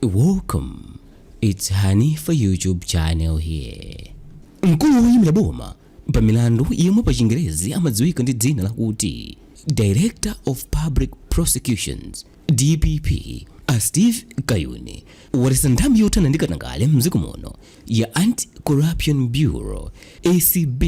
Welcome, it's Honey for YouTube channel here. Mkulu woyimira boma pa milandu yemwe pa chingerezi amadziwika ndi dzina lakuti Director of Public Prosecutions DPP Steve Kayuni waletsa nthambi yothana ndi katangale mdziko muno ya Anti-Corruption Bureau ACB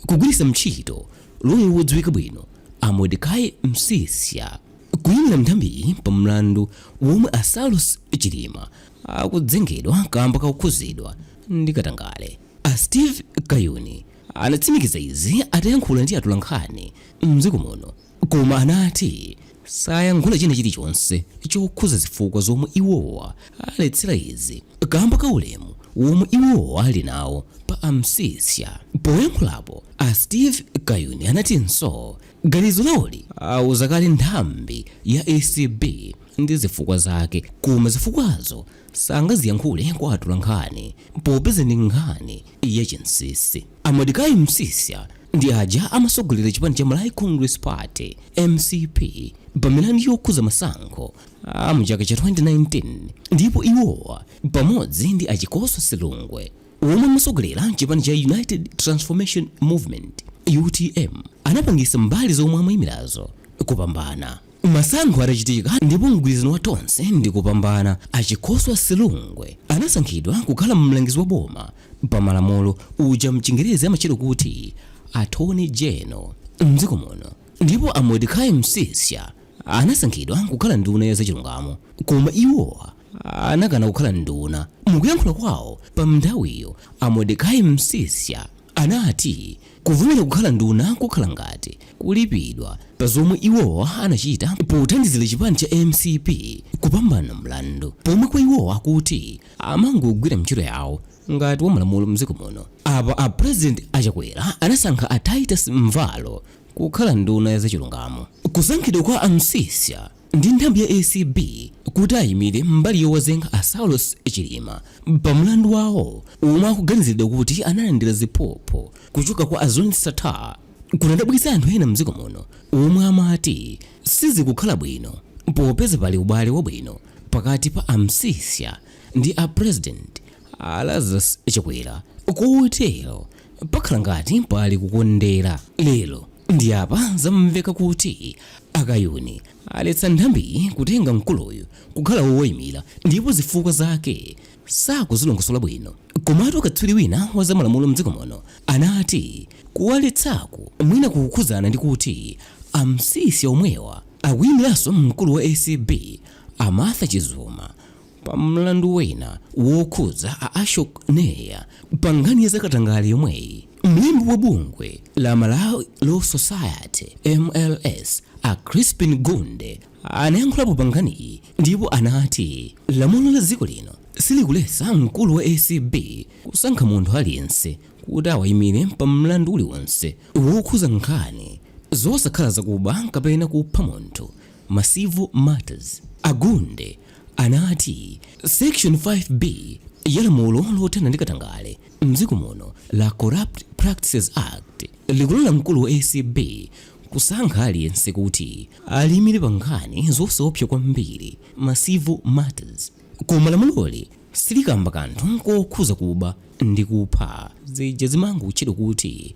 kugwiritsa ntchito lomwe wodziwika bwino Mordecai Msisha kuyimira nthambi pa mlandu womwe Saulos Chilima akudzengedwa kamba kakukhuzidwa ndi katangale. Steve Kayuni anatsimikiza izi atayankhula ndi atolankhani mdziko muno, koma anati sayankhula china chilichonse chokhuza zifukwa zomwe iwowa aletsera izi kamba ka ulemu womwe iwowa ali nawo pa Msisha. Poyankhulapo Steve Kayuni anatinso ganizo lawoli auza kale nthambi ya ACB ndi zifukwa zake, koma zifukwazo sangaziyankhule kwa atolankhani popeza ndi nkhani yachinsisi. Mordecai Msisha ndi aja amasogolera chipani cha Malawi Congress Party MCP pa milandu yokhuza masankho mu chaka cha 2019, ndipo iwowa pamodzi ndi achikoso Silungwe womwe amasogolera chipani cha United Transformation Movement UTM anapangisa mbali zomwe amayimirazo kupambana. Masankho atachitika ndipo mgwirizano wa tonse ndi kupambana. Achikoso Silungwe anasankhidwa kukhala mlangizi wa boma pa malamulo uja mchingerezi amachero kuti Attorney General mdziko muno, ndipo Mordecai Msisha anasankhidwa kukhala nduna ya zachilungamo, koma iwowa anakana kukhala nduna. Mukuyankhula kwawo pa nthawiyo Mordecai Msisha anati kuvumira kukhala nduna kukhala ngati kulipidwa pa zomwe iwowa anachita pothandizira chipani cha MCP kupambana mlandu, pomwe kwa iwowa akuti amangogwira ntchito yawo ngati wamalamulo mdziko muno. Apa President achakwera anasankha Titus Mvalo kukhala nduna ya zachilungamo. Kusankhidwa kwa Msisha ndi nthambi ya ACB kuti ayimire mbali yowazenga Saulos Chilima pa mlandu wawo omwe akuganiziridwa kuti analandira ziphuphu kuchoka kwa Azon Satar kunadabwitsa anthu ena mdziko muno omwe amati sizikukhala bwino popeza pali ubale wabwino pakati pa Msisha ndi President Lazarus Chakwera, kotero pakhala ngati pali kukondera. Lero ndi apa zamveka kuti Kayuni aletsa nthambi kutenga mkuluyu kukhala woyimira, ndipo zifukwa zake sakuzilongosola bwino. Komatu katswiri wina wa zamalamulo mdziko muno anati kuwaletsaku mwina kukukhuzana ndi kuti Msisha omwewa akuyimiranso mkulu wa ACB Martha Chizuma pa mlandu wina wokhuza Ashok Neya pa nkhani ya zakatangale yomweyi. Mlembi wa bungwe la Malawi Law Society MLS Crispin Gunde anayankhulapo pa nkhaniyi, ndipo anati lamulo la dziko lino silikuletsa mkulu wa ACB kusankha munthu aliyense kuti awayimire pa mlandu uliwonse wokhuza nkhani zosakhala zakuba kapena kupha munthu, civil matters. Agunde anati Section 5B ya lamulo lothana ndi katangale mdziko muno la Corrupt Practices Act likulola mkulu wa ACB kusankha aliyense kuti ayimire pa nkhani zosaopsa kwambiri, civil matters, koma lamuloli silikamba kanthu kokhuza kuba ndi kupha zija zimangotchedwa kuti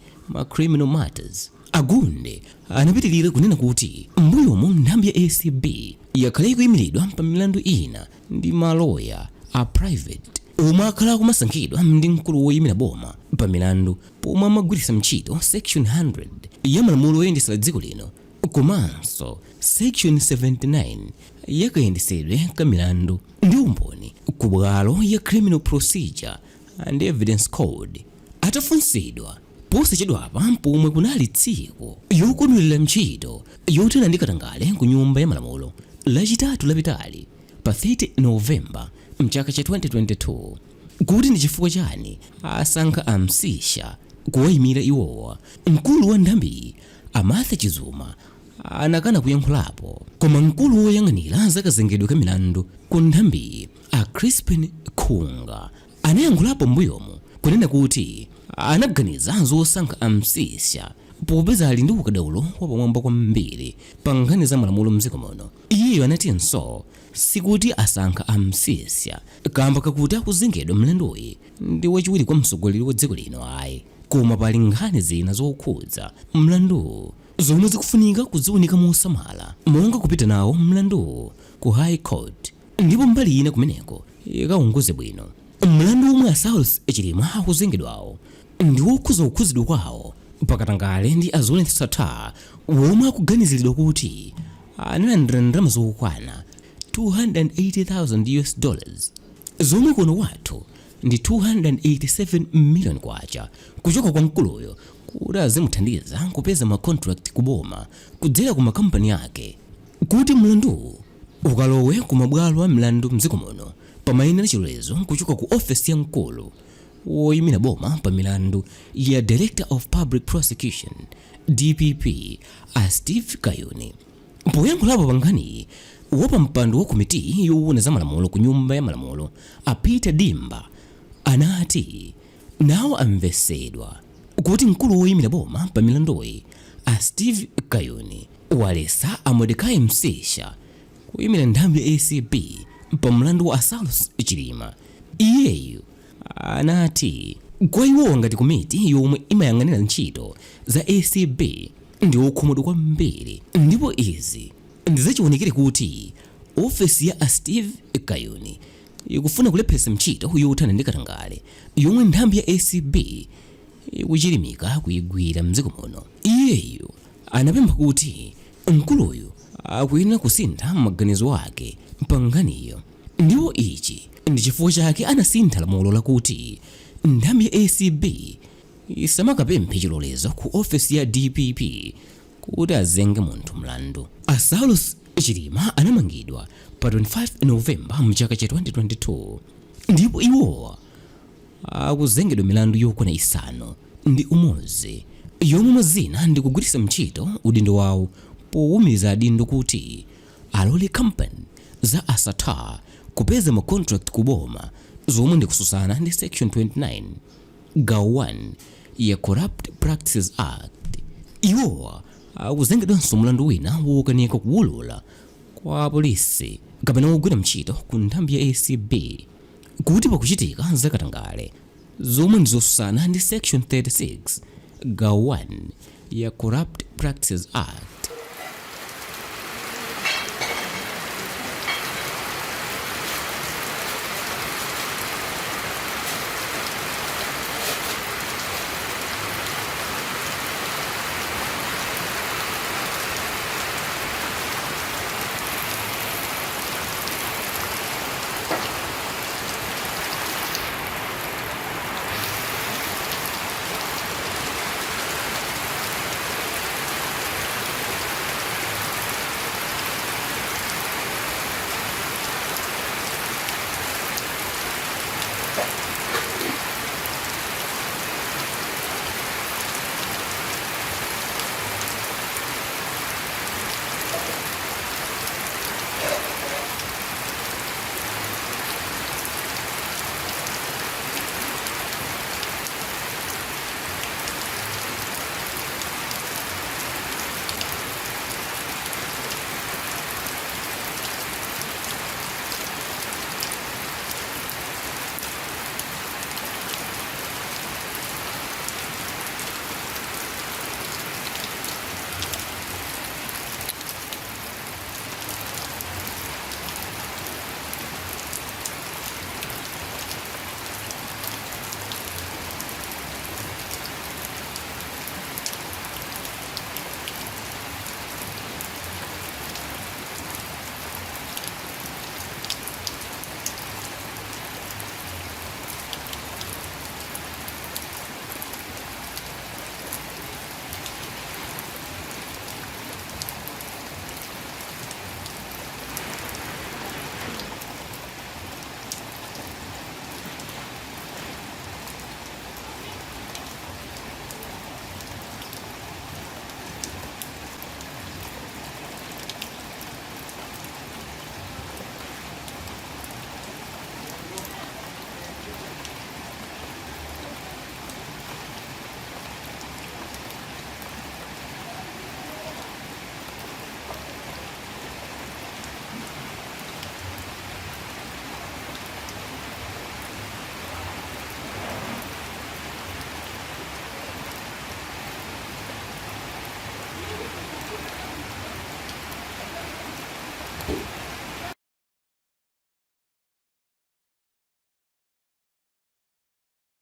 criminal matters. Agunde anapitirira kunena kuti mbuyomu nthambi ya ACB yakhale ikuyimiridwa pa milandu ina ndi maloya private omwe akhala kumasankhidwa ndi mkulu woyimira boma pa milandu pomwe amagwiritsa ntchito Section 100 ya malamulo oyendetsera dziko lino, komanso Section 79 yakayendesedwe ka milandu ndi umboni ku bwalo ya Criminal Procedure and Evidence Code. Atafunsidwa posachedwapa pomwe kunali tsiku yokonwerera ntchito yothana ndi katangale ku nyumba ya malamulo lachitatu lapitali pa 30 Novemba mchaka cha 2022, kuti ndi chifukwa chani asankha Msisha kuwayimira iwowa, mkulu wa nthambi Martha Chizuma anakana kuyankhulapo, koma mkulu woyang'anira zakazengedwe ka milandu ku nthambi Crispin Khunga anayankhulapo mbuyomu kunena kuti anaganiza zosankha Msisha popeza ali ndi ukadaulo wapamwamba kwambiri pa nkhani za malamulo mdziko muno. Iyeyo anatinso sikuti asankha a Msisha kamba kakuti akuzengedwa mlanduyi ndi wachiwiri kwa mtsogoleri wa dziko lino ayi, koma pali nkhani zina zokhudza mlandu zomwe zikufunika kudziwunika mosamala, monga kupita nawo mlandu ku High Court, ndipo mbali ina kumeneko ikaunguze bwino. Mlandu omwe a Saulos Chilima akuzengedwawo ndi wokhuza kukhuzidwa kwawo pakatangale ndi azoletsa womwe akuganiziridwa kuti analandira ndalama zokwana $280,000 zomwe kuno wathu ndi 287 million kwacha kuchoka kwa Mkuluyo kuti azimuthandiza kupeza macontract ku boma kudzera ku makampani ake, kuti mlandu ukalowe ku mabwalo a milandu mdziko muno pamayenera chilolezo kuchoka ku ofesi ya Mkulu woyimira boma pa milandu ya Director of Public Prosecutions DPP a Steve Kayuni. Poyankhulapo pa nkhani wapa mpando wa komiti yoona za malamulo ku nyumba ya malamulo a Peter Dimba anati nawo amvesedwa kuti mkulu woyimira boma pa milandoyi a Steve Kayuni waletsa a Mordecai Msisha kuyimira nthambi ya ACP pa mlandu wa Saulos Chilima. Iyeyu anati kwa iwo ngati komiti yomwe imayang'anira ntchito za ACP ndi okhumudwa kwambiri, ndipo izi ndizachiwonekere kuti ofesi ya a Steve Kayuni ikufuna kulepheretsa ntchito yothana ndi katangale yomwe nthambi ya ACP ikuchilimika kuyigwira mdziko muno. Iyeyu anapempha kuti mkuluyu akuyenera kusintha maganizo ake pa nkhaniyo, ndipo ichi ndi chifukwa chake anasintha lamulo lakuti nthambi ya ACP isamakapemphe chilolezo ku ofesi ya DPP kuti azenge munthu mlandu. A Saulos Chilima anamangidwa pa 25 Novemba mchaka cha 2022, ndipo iwowa akuzengedwa milandu yokwana isanu ndi umodzi yomwe mazina ndi kugwiritsa ntchito udindo wawo powumiriza adindo kuti alole kampani za ALETSA kupeza macontract ku boma zomwe ndi kususana ndi section 29 gawo 1 ya Corrupt Practices Act. Iwowa akuzengedwanso mlandu wina wokanika kuwulula kwa polisi kapena wogwira ntchito ku nthambi ya ACP kuti pakuchitika zakatangale zomwe ndizosusana ndi section 36 gawo 1 ya Corrupt Practices Act.